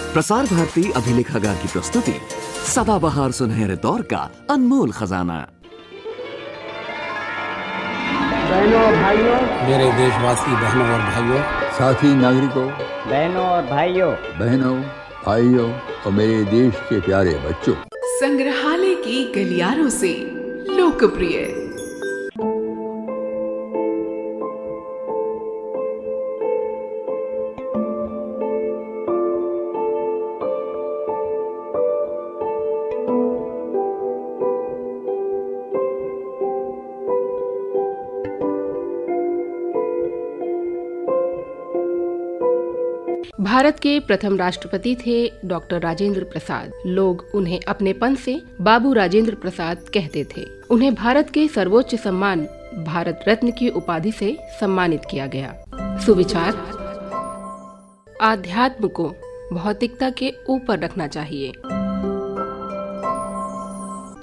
प्रसार भारती अभिलेखागार की प्रस्तुति सदाबहार सुनहरे दौर का अनमोल खजाना। बहनों और भाइयों, मेरे देशवासी बहनों और भाइयों, साथी नागरिकों, बहनों और भाइयों, और मेरे देश के प्यारे बच्चों, संग्रहालय की गलियारों से लोकप्रिय भारत के प्रथम राष्ट्रपति थे डॉक्टर राजेंद्र प्रसाद। लोग उन्हें अपनेपन से बाबू राजेंद्र प्रसाद कहते थे। उन्हें भारत के सर्वोच्च सम्मान भारत रत्न की उपाधि से सम्मानित किया गया। सुविचार: आध्यात्म को भौतिकता के ऊपर रखना चाहिए।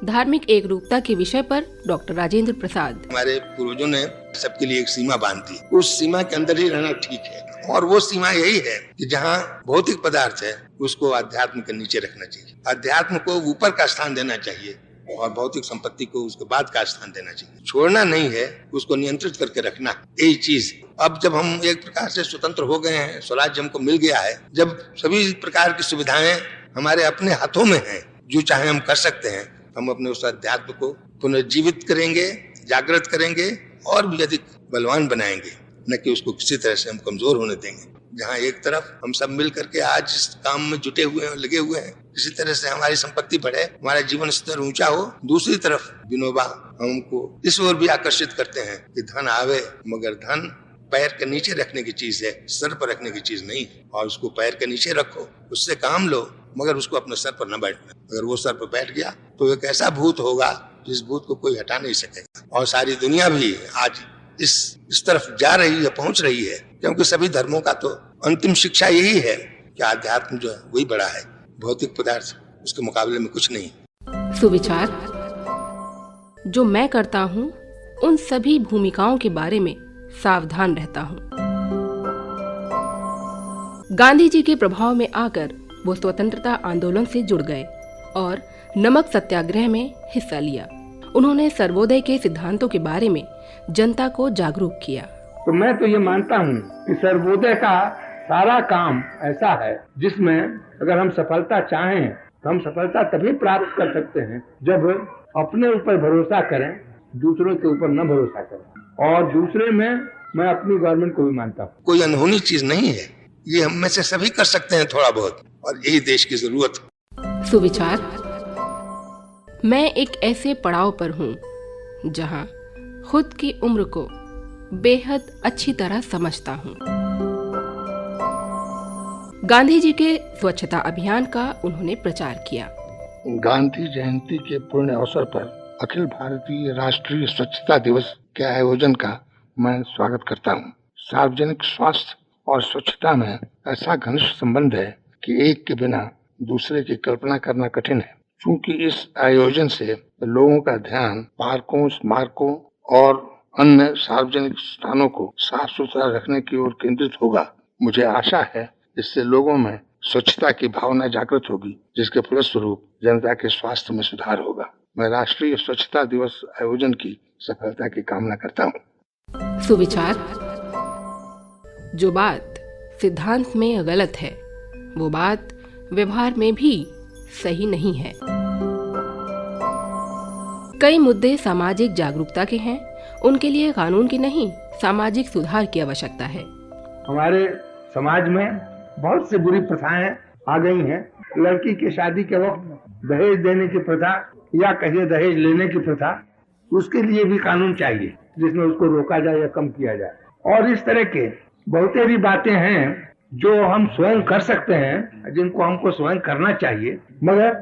धार्मिक एकरूपता के विषय पर डॉक्टर राजेंद्र प्रसाद: हमारे पूर्वजों ने सबके लिए एक सीमा बांधी, उस सीमा के अंदर ही रहना ठीक है, और वो सीमा यही है कि जहाँ भौतिक पदार्थ है उसको अध्यात्म के नीचे रखना चाहिए, अध्यात्म को ऊपर का स्थान देना चाहिए और भौतिक संपत्ति को उसके बाद का स्थान देना चाहिए। छोड़ना नहीं है, उसको नियंत्रित करके रखना, यही चीज। अब जब हम एक प्रकार से स्वतंत्र हो गए हैं, स्वराज्य हमको मिल गया है, जब सभी प्रकार की सुविधाएं हमारे अपने हाथों में हैं, जो चाहे हम कर सकते हैं, हम अपने उस अध्यात्म को पुनर्जीवित करेंगे, जागृत करेंगे और भी अधिक बलवान बनाएंगे, न कि उसको किसी तरह से हम कमजोर होने देंगे। जहाँ एक तरफ हम सब मिल करके आज इस काम में जुटे हुए हैं, लगे हुए हैं, किसी तरह से हमारी संपत्ति बढ़े, हमारा जीवन स्तर ऊंचा हो, दूसरी तरफ विनोबा हमको इस ओर भी आकर्षित करते हैं कि धन आवे, मगर धन पैर के नीचे रखने की चीज है, सर पर रखने की चीज नहीं है। और उसको पैर के नीचे रखो, उससे काम लो, मगर उसको अपने सर पर न बैठना। अगर वो सर पर बैठ गया तो एक ऐसा भूत होगा जिस भूत को कोई हटा नहीं सकेगा। और सारी दुनिया भी आज इस तरफ जा रही है, पहुंच रही है, क्योंकि सभी धर्मों का तो अंतिम शिक्षा यही है कि आध्यात्म जो है वही बड़ा है, भौतिक पदार्थ उसके मुकाबले में कुछ नहीं। सुविचार: जो मैं करता हूँ उन सभी भूमिकाओं के बारे में सावधान रहता हूँ। गांधी जी के प्रभाव में आकर वो स्वतंत्रता आंदोलन से जुड़ गए और नमक सत्याग्रह में हिस्सा लिया। उन्होंने सर्वोदय के सिद्धांतों के बारे में जनता को जागरूक किया। तो मैं तो ये मानता हूँ कि सर्वोदय का सारा काम ऐसा है जिसमें अगर हम सफलता चाहें तो हम सफलता तभी प्राप्त कर सकते हैं जब अपने ऊपर भरोसा करें, दूसरों के ऊपर न भरोसा करें। और दूसरे में मैं अपनी गवर्नमेंट को भी मानता हूँ। कोई अनहोनी चीज नहीं है, ये हम में से सभी कर सकते हैं थोड़ा बहुत, और यही देश की जरूरत है। सुविचार: मैं एक ऐसे पड़ाव पर हूँ जहाँ खुद की उम्र को बेहद अच्छी तरह समझता हूँ। गांधी जी के स्वच्छता अभियान का उन्होंने प्रचार किया। गांधी जयंती के पूर्ण अवसर पर अखिल भारतीय राष्ट्रीय स्वच्छता दिवस के आयोजन का मैं स्वागत करता हूँ। सार्वजनिक स्वास्थ्य और स्वच्छता में ऐसा घनिष्ठ संबंध है कि एक के बिना दूसरे की कल्पना करना कठिन है। क्योंकि इस आयोजन से लोगों का ध्यान पार्कों, स्मारकों और अन्य सार्वजनिक स्थानों को साफ सुथरा रखने की ओर केंद्रित होगा। मुझे आशा है इससे लोगों में स्वच्छता की भावना जागृत होगी, जिसके फलस्वरूप जनता के स्वास्थ्य में सुधार होगा। मैं राष्ट्रीय स्वच्छता दिवस आयोजन की सफलता की कामना करता हूँ। सुविचार: जो बात सिद्धांत में गलत है वो बात व्यवहार में भी सही नहीं है। कई मुद्दे सामाजिक जागरूकता के हैं, उनके लिए कानून की नहीं सामाजिक सुधार की आवश्यकता है। हमारे समाज में बहुत सी बुरी प्रथाएं आ गई हैं। लड़की की शादी के वक्त दहेज देने की प्रथा या कहिए दहेज लेने की प्रथा, उसके लिए भी कानून चाहिए जिसमें उसको रोका जाए या कम किया जाए। और इस तरह के बहुत सी बातें हैं जो हम स्वयं कर सकते हैं, जिनको हमको स्वयं करना चाहिए, मगर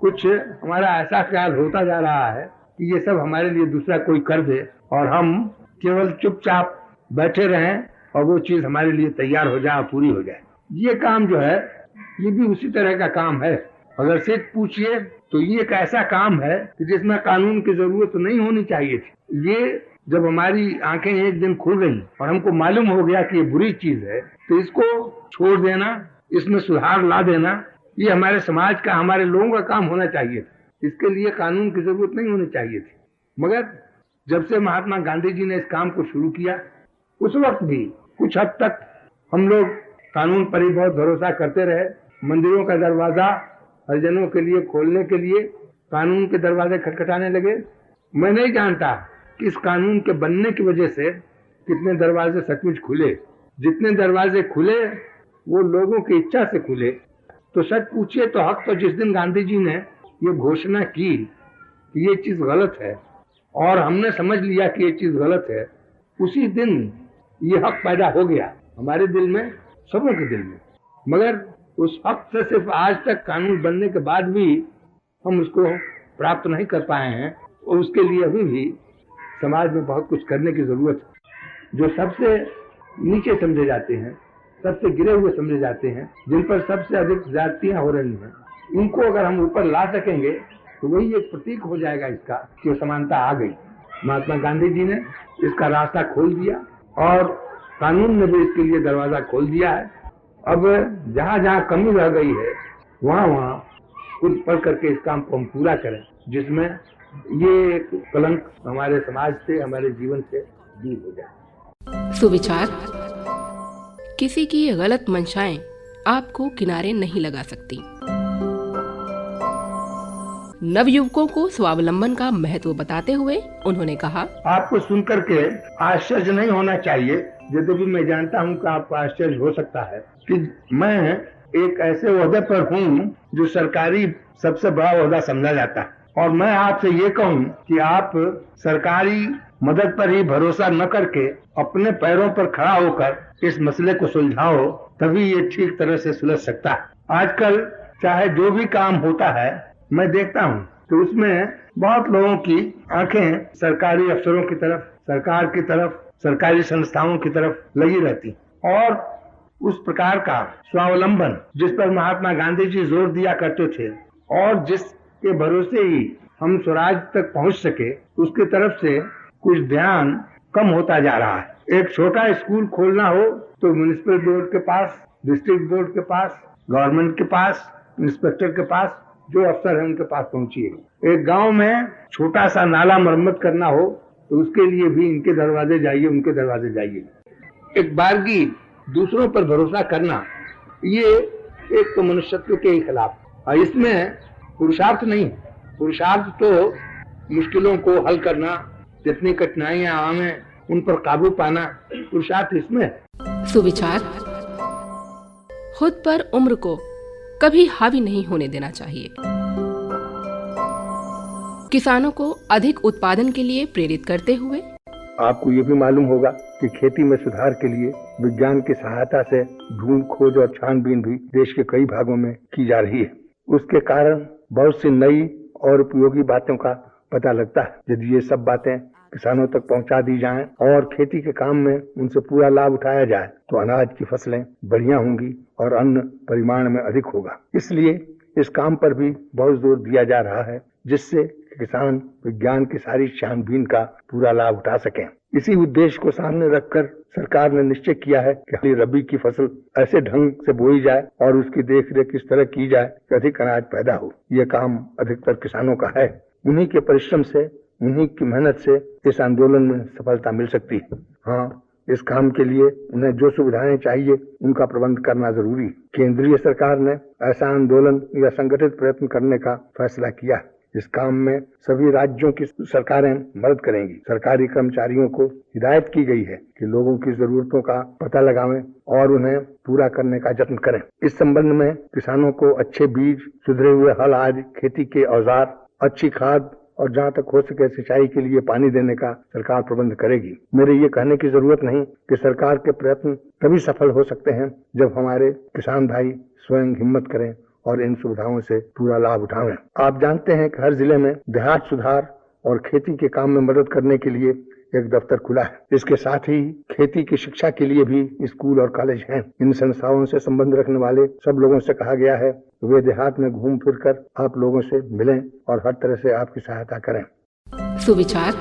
कुछ हमारा ऐसा ख्याल होता जा रहा है कि ये सब हमारे लिए दूसरा कोई कर दे और हम केवल चुपचाप बैठे रहें और वो चीज हमारे लिए तैयार हो जाए, पूरी हो जाए। ये काम जो है ये भी उसी तरह का काम है। अगर सिर्फ पूछिए तो ये एक ऐसा काम है कि जिसमें कानून की जरूरत नहीं होनी चाहिए थी। ये जब हमारी आंखें एक दिन खुल गई और हमको मालूम हो गया कि ये बुरी चीज है, तो इसको छोड़ देना इसमें सुधार ला देना, ये हमारे समाज का, हमारे लोगों का काम होना चाहिए। इसके लिए कानून की जरूरत नहीं होनी चाहिए थी। मगर जब से महात्मा गांधी जी ने इस काम को शुरू किया, उस वक्त भी कुछ हद तक हम लोग कानून पर ही बहुत भरोसा करते रहे। मंदिरों का दरवाजा हरिजनों के लिए खोलने के लिए कानून के दरवाजे खटखटाने लगे। मैं नहीं जानता कि इस कानून के बनने की वजह से कितने दरवाजे सचमुच खुले। जितने दरवाजे खुले वो लोगों की इच्छा से खुले। तो सच पूछिए तो हक तो जिस दिन गांधी जी ने ये घोषणा की कि ये चीज गलत है और हमने समझ लिया कि ये चीज गलत है, उसी दिन ये हक पैदा हो गया हमारे दिल में, सबों के दिल में। मगर उस हक से सिर्फ आज तक कानून बनने के बाद भी हम उसको प्राप्त नहीं कर पाए हैं और उसके लिए अभी भी समाज में बहुत कुछ करने की जरूरत है। जो सबसे नीचे समझे जाते हैं, सबसे गिरे हुए समझे जाते हैं, जिन पर सबसे अधिक ज्यादतियां हो रही हैं, उनको अगर हम ऊपर ला सकेंगे तो वही एक प्रतीक हो जाएगा इसका कि समानता आ गई। महात्मा गांधी जी ने इसका रास्ता खोल दिया और कानून ने भी इसके लिए दरवाजा खोल दिया है। अब जहाँ जहाँ कमी रह गई है वहाँ वहाँ खुद पढ़ करके इस काम को हम पूरा करें, जिसमें ये एक कलंक हमारे समाज से, हमारे जीवन से दूर हो जाए। सुविचार। किसी की गलत मंशाएं आपको किनारे नहीं लगा सकती। नवयुवकों को स्वावलंबन का महत्व बताते हुए उन्होंने कहा, आपको सुनकर के आश्चर्य नहीं होना चाहिए, यद्यपि मैं जानता हूँ कि आपको आश्चर्य हो सकता है कि मैं एक ऐसे ओहदे पर हूँ जो सरकारी सबसे बड़ा ओहदा समझा जाता है। और मैं आपसे ये कहूँ कि आप सरकारी मदद पर ही भरोसा न करके अपने पैरों पर खड़ा होकर इस मसले को सुलझाओ, तभी ये ठीक तरह से सुलझ सकता है। आजकल चाहे जो भी काम होता है मैं देखता हूँ तो उसमें बहुत लोगों की आंखें सरकारी अफसरों की तरफ, सरकार की तरफ, सरकारी संस्थाओं की तरफ लगी रहती और उस प्रकार का स्वावलंबन जिस पर महात्मा गांधी जी जोर दिया करते थे और जिसके भरोसे ही हम स्वराज तक पहुंच सके, उसकी तरफ से कुछ ध्यान कम होता जा रहा है। एक छोटा स्कूल खोलना हो तो म्युनिसिपल बोर्ड के पास, डिस्ट्रिक्ट बोर्ड के पास, गवर्नमेंट के पास, इंस्पेक्टर के पास, जो अफसर है उनके पास पहुंचिए। एक गांव में छोटा सा नाला मरम्मत करना हो तो उसके लिए भी इनके दरवाजे जाइए, उनके दरवाजे जाइए। एक बारगी दूसरों पर भरोसा करना, ये एक तो मनुष्यत्व के ही खिलाफ। और इसमें पुरुषार्थ नहीं, पुरुषार्थ तो मुश्किलों को हल करना, जितनी कठिनाइयां आवे उन पर काबू पाना, पुरुषार्थ इसमें है। सुविचार। खुद पर उम्र को कभी हावी नहीं होने देना चाहिए। किसानों को अधिक उत्पादन के लिए प्रेरित करते हुए आपको ये भी मालूम होगा कि खेती में सुधार के लिए विज्ञान की सहायता से ढूंढ खोज और छानबीन भी देश के कई भागों में की जा रही है। उसके कारण बहुत सी नई और उपयोगी बातों का पता लगता है। यदि ये सब बातें किसानों तक पहुंचा दी जाएं और खेती के काम में उनसे पूरा लाभ उठाया जाए तो अनाज की फसलें बढ़िया होंगी और अन्न परिमाण में अधिक होगा। इसलिए इस काम पर भी बहुत जोर दिया जा रहा है, जिससे किसान विज्ञान की सारी छानबीन का पूरा लाभ उठा सकें। इसी उद्देश्य को सामने रखकर सरकार ने निश्चय किया है कि रबी की फसल ऐसे ढंग से बोई जाए और उसकी देखरेख इस तरह की जाए कि अधिक अनाज पैदा हो। यह काम अधिकतर किसानों का है। उन्हीं के परिश्रम से, उन्हीं की मेहनत से इस आंदोलन में सफलता मिल सकती है। हाँ, इस काम के लिए उन्हें जो सुविधाएं चाहिए उनका प्रबंध करना जरूरी। केंद्रीय सरकार ने ऐसा आंदोलन या संगठित प्रयत्न करने का फैसला किया है। इस काम में सभी राज्यों की सरकारें मदद करेंगी। सरकारी कर्मचारियों को हिदायत की गई है कि लोगों की जरूरतों का पता लगावें और उन्हें पूरा करने का यत्न करें। इस संबंध में किसानों को अच्छे बीज, सुधरे हुए हल आदि, खेती के औजार, अच्छी खाद और जहाँ तक हो सके सिंचाई के लिए पानी देने का सरकार प्रबंध करेगी। मेरे ये कहने की जरूरत नहीं कि सरकार के प्रयत्न तभी सफल हो सकते हैं जब हमारे किसान भाई स्वयं हिम्मत करें और इन सुविधाओं से पूरा लाभ उठावें। आप जानते हैं कि हर जिले में देहात सुधार और खेती के काम में मदद करने के लिए एक दफ्तर खुला है। इसके साथ ही खेती की शिक्षा के लिए भी स्कूल और कॉलेज हैं। इन संस्थाओं से संबंध रखने वाले सब लोगों से कहा गया है वे देहात में घूम फिर कर आप लोगों से मिलें और हर तरह से आपकी सहायता करें। सुविचार।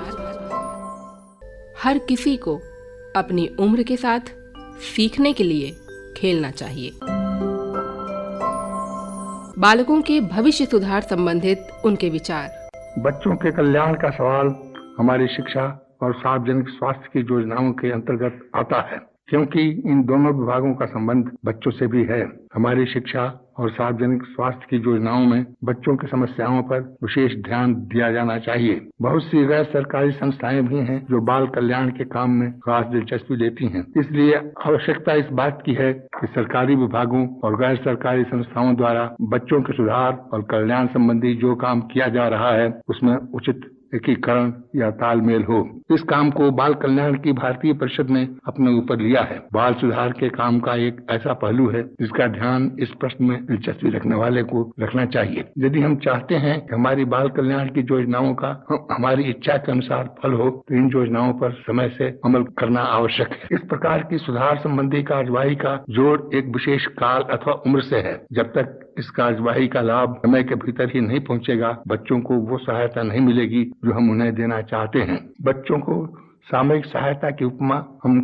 हर किसी को अपनी उम्र के साथ सीखने के लिए खेलना चाहिए। बालकों के भविष्य सुधार संबंधित उनके विचार। बच्चों के कल्याण का सवाल हमारी शिक्षा और सार्वजनिक स्वास्थ्य की योजनाओं के अंतर्गत आता है, क्योंकि इन दोनों विभागों का संबंध बच्चों से भी है। हमारी शिक्षा और सार्वजनिक स्वास्थ्य की योजनाओं में बच्चों की समस्याओं पर विशेष ध्यान दिया जाना चाहिए। बहुत सी गैर सरकारी संस्थाएं भी हैं जो बाल कल्याण के काम में खास दिलचस्पी लेती हैं। इसलिए आवश्यकता इस बात की है कि सरकारी विभागों और गैर सरकारी संस्थाओं द्वारा बच्चों के सुधार और कल्याण संबंधी जो काम किया जा रहा है उसमें उचित एकीकरण या तालमेल हो। इस काम को बाल कल्याण की भारतीय परिषद ने अपने ऊपर लिया है। बाल सुधार के काम का एक ऐसा पहलू है जिसका ध्यान इस प्रश्न में दिलचस्पी रखने वाले को रखना चाहिए। यदि हम चाहते हैं कि हमारी बाल कल्याण की योजनाओं का हमारी इच्छा के अनुसार फल हो तो इन योजनाओं पर समय से अमल करना आवश्यक है। इस प्रकार की सुधार संबंधी कार्यवाही का जोड़ एक विशेष काल अथवा उम्र से है। जब तक इस कार्यवाही का लाभ समय के भीतर ही नहीं पहुंचेगा, बच्चों को वो सहायता नहीं मिलेगी जो हम उन्हें देना चाहते हैं। बच्चों को सामयिक सहायता की उपमा हम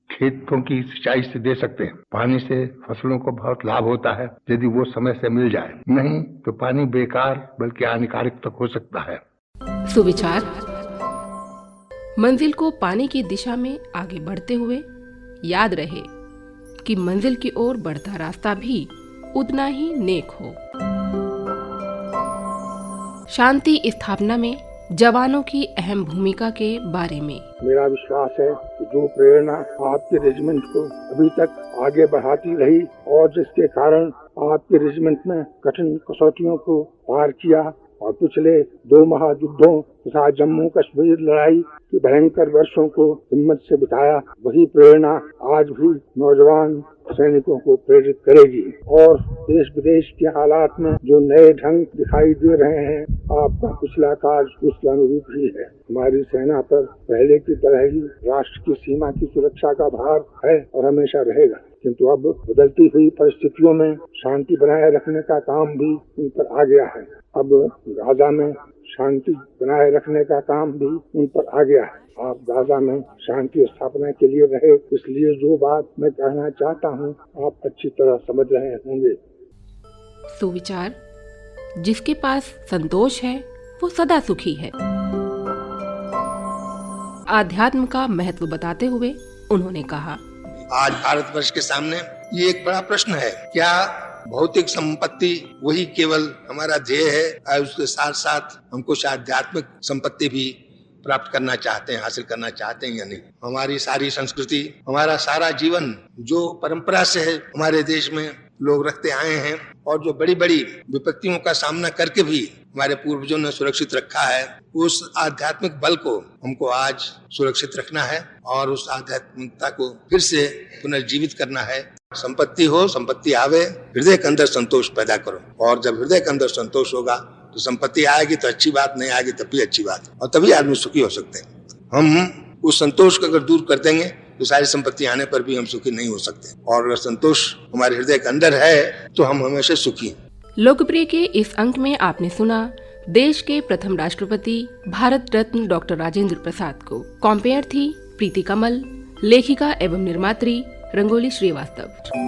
खेतों की सिंचाई से दे सकते हैं। पानी से फसलों को बहुत लाभ होता है यदि वो समय से मिल जाए, नहीं तो पानी बेकार बल्कि हानिकारक तक हो सकता है। सुविचार। मंजिल को पाने की दिशा में आगे बढ़ते हुए याद रहे कि मंजिल की ओर बढ़ता रास्ता भी उतना ही नेक हो। शांति स्थापना में जवानों की अहम भूमिका के बारे में मेरा विश्वास है कि जो प्रेरणा आपके रेजिमेंट को अभी तक आगे बढ़ाती रही और जिसके कारण आपके रेजिमेंट में कठिन कसौटियों को पार किया और पिछले 2 महायुद्धों तथा जम्मू कश्मीर लड़ाई के भयंकर वर्षों को हिम्मत से बिताया, वही प्रेरणा आज भी नौजवान सैनिकों को प्रेरित करेगी। और देश विदेश के हालात में जो नए ढंग दिखाई दे रहे हैं, आपका पिछला कार्य उसके अनुरूप ही है। हमारी सेना पर पहले की तरह ही राष्ट्र की सीमा की सुरक्षा का भार है और हमेशा रहेगा, किंतु अब बदलती हुई परिस्थितियों में शांति बनाए रखने का काम भी उन पर आ गया है। अब गाजा में शांति बनाए रखने का काम भी उन पर आ गया है। आप गाजा में शांति स्थापना के लिए रहे, इसलिए जो बात मैं कहना चाहता हूँ आप अच्छी तरह समझ रहे होंगे। सुविचार। जिसके पास संतोष है वो सदा सुखी है। आध्यात्म का महत्व बताते हुए उन्होंने कहा, आज भारतवर्ष के सामने ये एक बड़ा प्रश्न है, क्या भौतिक संपत्ति वही केवल हमारा ध्येय है? उसके साथ साथ हम कुछ आध्यात्मिक संपत्ति भी प्राप्त करना चाहते हैं, हासिल करना चाहते हैं या नहीं? हमारी सारी संस्कृति, हमारा सारा जीवन जो परंपरा से है हमारे देश में लोग रखते आए हैं और जो बड़ी बड़ी विपत्तियों का सामना करके भी हमारे पूर्वजों ने सुरक्षित रखा है, उस आध्यात्मिक बल को हमको आज सुरक्षित रखना है और उस आध्यात्मिकता को फिर से पुनर्जीवित करना है। संपत्ति हो, संपत्ति आवे, हृदय के अंदर संतोष पैदा करो, और जब हृदय के अंदर संतोष होगा तो संपत्ति आएगी तो अच्छी बात, नहीं आएगी तब भी अच्छी बात, और तभी आदमी सुखी हो सकते हैं। हम उस संतोष को अगर दूर कर देंगे तो सारी संपत्ति आने पर भी हम सुखी नहीं हो सकते, और अगर संतोष हमारे हृदय के अंदर है तो हम हमेशा सुखी हैं। लोकप्रिय के इस अंक में आपने सुना देश के प्रथम राष्ट्रपति भारत रत्न डॉक्टर राजेंद्र प्रसाद को। कॉम्पेयर थी प्रीति कमल, लेखिका एवं निर्मात्री रंगोली श्रीवास्तव।